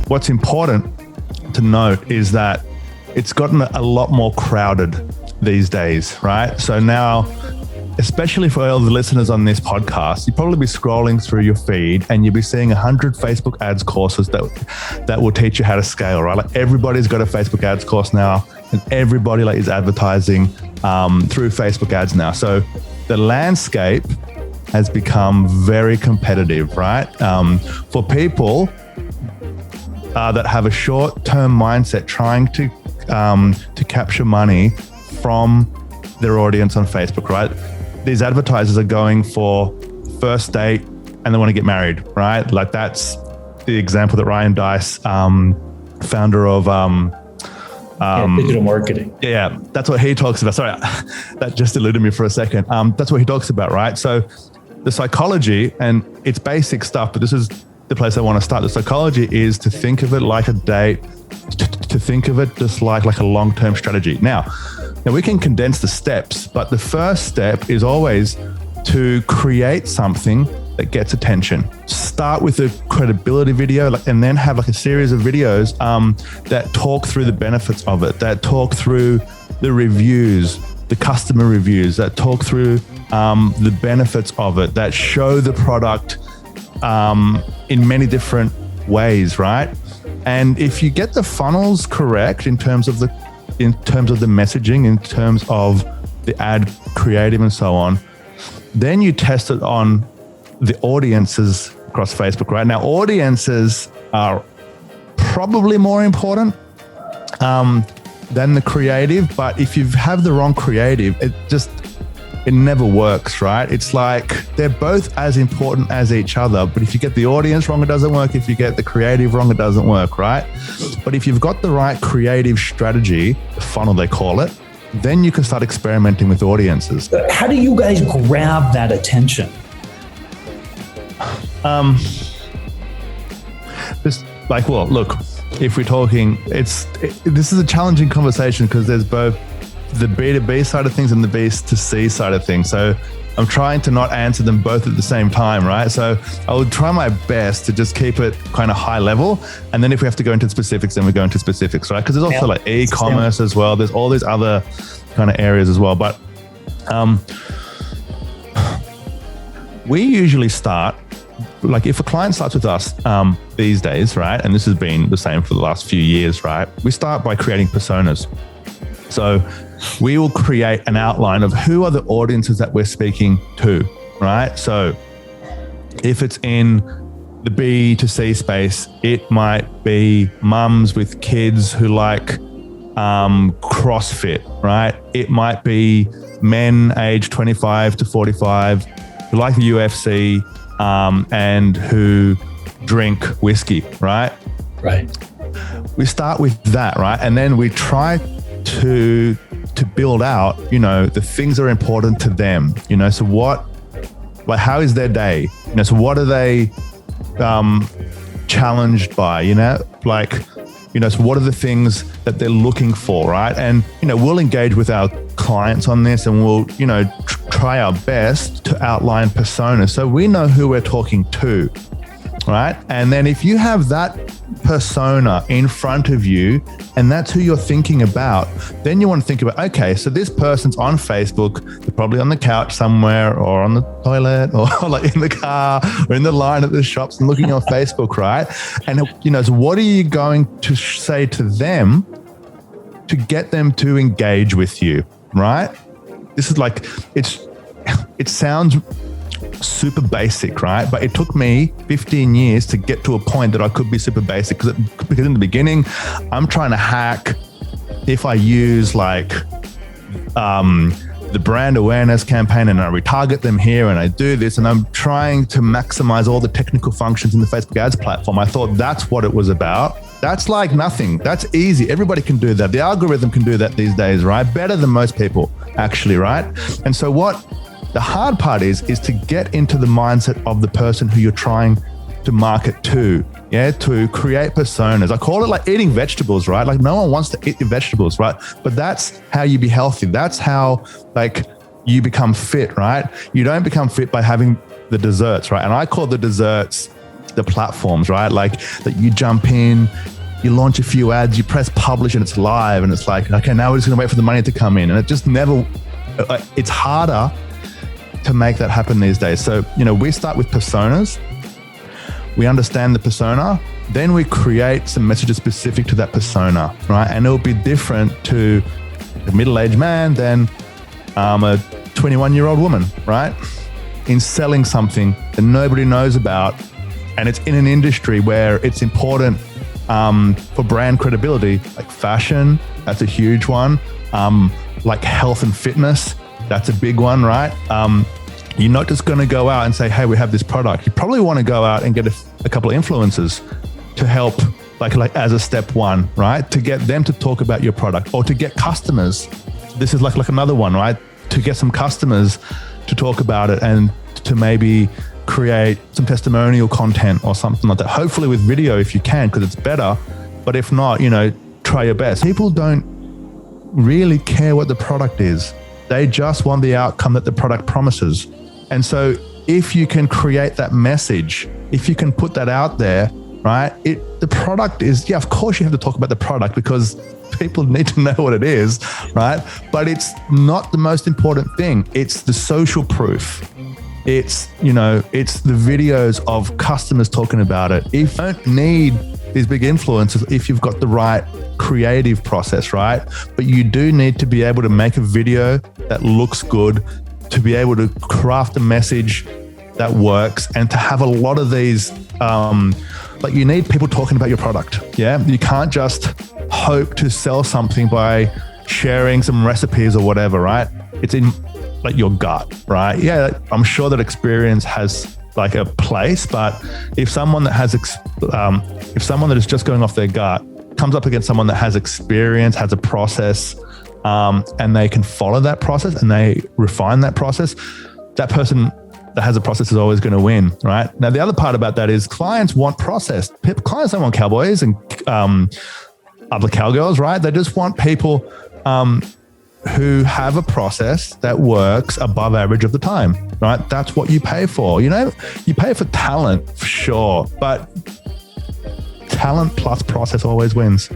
What's important to note is that it's gotten a lot more crowded these days, right? So now, especially for all the listeners on this podcast, you'll probably be scrolling through your feed and you'll be seeing 100 Facebook ads courses that will teach you how to scale, right? Like everybody's got a Facebook ads course now, and everybody is advertising through Facebook ads now. So the landscape has become very competitive, right? For people that have a short-term mindset trying to capture money from their audience on Facebook, right? These advertisers are going for first date and they want to get married, right? Like that's the example that Ryan Dice, founder of digital marketing. Yeah, that's what he talks about. Sorry, that just eluded me for a second. That's what he talks about, right? So the psychology, and it's basic stuff, but this is the place I want to start. The psychology is to think of it like a date, to think of it just like a long-term strategy. Now we can condense the steps, but the first step is always to create something that gets attention. Start with a credibility video, and then have a series of videos that talk through the benefits of it, that talk through the reviews, the customer reviews, that talk through the benefits of it, that show the product in many different ways, right? And if you get the funnels correct in terms of the messaging, in terms of the ad creative and so on, then you test it on the audiences across Facebook, right? Now, audiences are probably more important than the creative, but if you have the wrong creative, it never works, right? It's like they're both as important as each other, but if you get the audience wrong, it doesn't work. If you get the creative wrong, it doesn't work, right? But if you've got the right creative strategy, the funnel they call it, then you can start experimenting with audiences. How do you guys grab that attention? Look, if we're talking, this is a challenging conversation because there's both the B2B side of things and the B2C side of things. So I'm trying to not answer them both at the same time, right? So I will try my best to just keep it kind of high level. And then if we have to go into specifics, then we go into specifics, right? Because there's also e-commerce as well. There's all these other kind of areas as well. But we usually start, if a client starts with us these days, right? And this has been the same for the last few years, right? We start by creating personas. So we will create an outline of who are the audiences that we're speaking to, right? So if it's in the B2C space, it might be mums with kids who like CrossFit, right? It might be men aged 25 to 45 who like the UFC and who drink whiskey, right? Right. We start with that, right? And then we try to build out, the things that are important to them, so how is their day? So what are they challenged by, so what are the things that they're looking for, right? And, we'll engage with our clients on this and we'll, try our best to outline personas so we know who we're talking to, right? And then if you have that persona in front of you and that's who you're thinking about, then you want to think about, okay, so this person's on Facebook, they're probably on the couch somewhere or on the toilet or in the car or in the line at the shops and looking on Facebook, right? And so what are you going to say to them to get them to engage with you, right? This is it sounds super basic, right? But it took me 15 years to get to a point that I could be super basic because in the beginning, I'm trying to hack if I use the brand awareness campaign and I retarget them here and I do this and I'm trying to maximize all the technical functions in the Facebook ads platform. I thought that's what it was about. That's like nothing. That's easy. Everybody can do that. The algorithm can do that these days, right? Better than most people actually, right? And so what the hard part is to get into the mindset of the person who you're trying to market to, to create personas. I call it like eating vegetables, right? Like no one wants to eat your vegetables, right? But that's how you be healthy. That's how you become fit, right? You don't become fit by having the desserts, right? And I call the desserts the platforms, right? Like that you jump in, you launch a few ads, you press publish and it's live and it's like, okay, now we're just gonna wait for the money to come in. And it just never, it's harder to make that happen these days. So, we start with personas. We understand the persona, then we create some messages specific to that persona, right? And it'll be different to a middle-aged man than a 21-year-old woman, right? In selling something that nobody knows about, and it's in an industry where it's important for brand credibility, like fashion, that's a huge one. Like health and fitness, that's a big one, right? You're not just going to go out and say, hey, we have this product. You probably want to go out and get a couple of influencers to help, like as a step one, right? To get them to talk about your product or to get customers. This is like another one, right? To get some customers to talk about it and to maybe create some testimonial content or something like that. Hopefully with video if you can, because it's better. But if not, try your best. People don't really care what the product is. They just want the outcome that the product promises. And so if you can create that message, if you can put that out there, right? The product is, of course you have to talk about the product because people need to know what it is, right? But it's not the most important thing. It's the social proof. It's, it's the videos of customers talking about it. If you don't need these big influencers, if you've got the right creative process, right? But you do need to be able to make a video that looks good, to be able to craft a message that works, and to have a lot of these, you need people talking about your product. Yeah. You can't just hope to sell something by sharing some recipes or whatever, right? It's in your gut, right? Yeah. I'm sure that experience has a place, but if someone that has, if someone that is just going off their gut comes up against someone that has experience, has a process, and they can follow that process and they refine that process, that person that has a process is always going to win, right? Now, the other part about that is clients want process. Clients don't want cowboys and other cowgirls, right? They just want people who have a process that works above average of the time, right? That's what you pay for. You pay for talent for sure, but talent plus process always wins.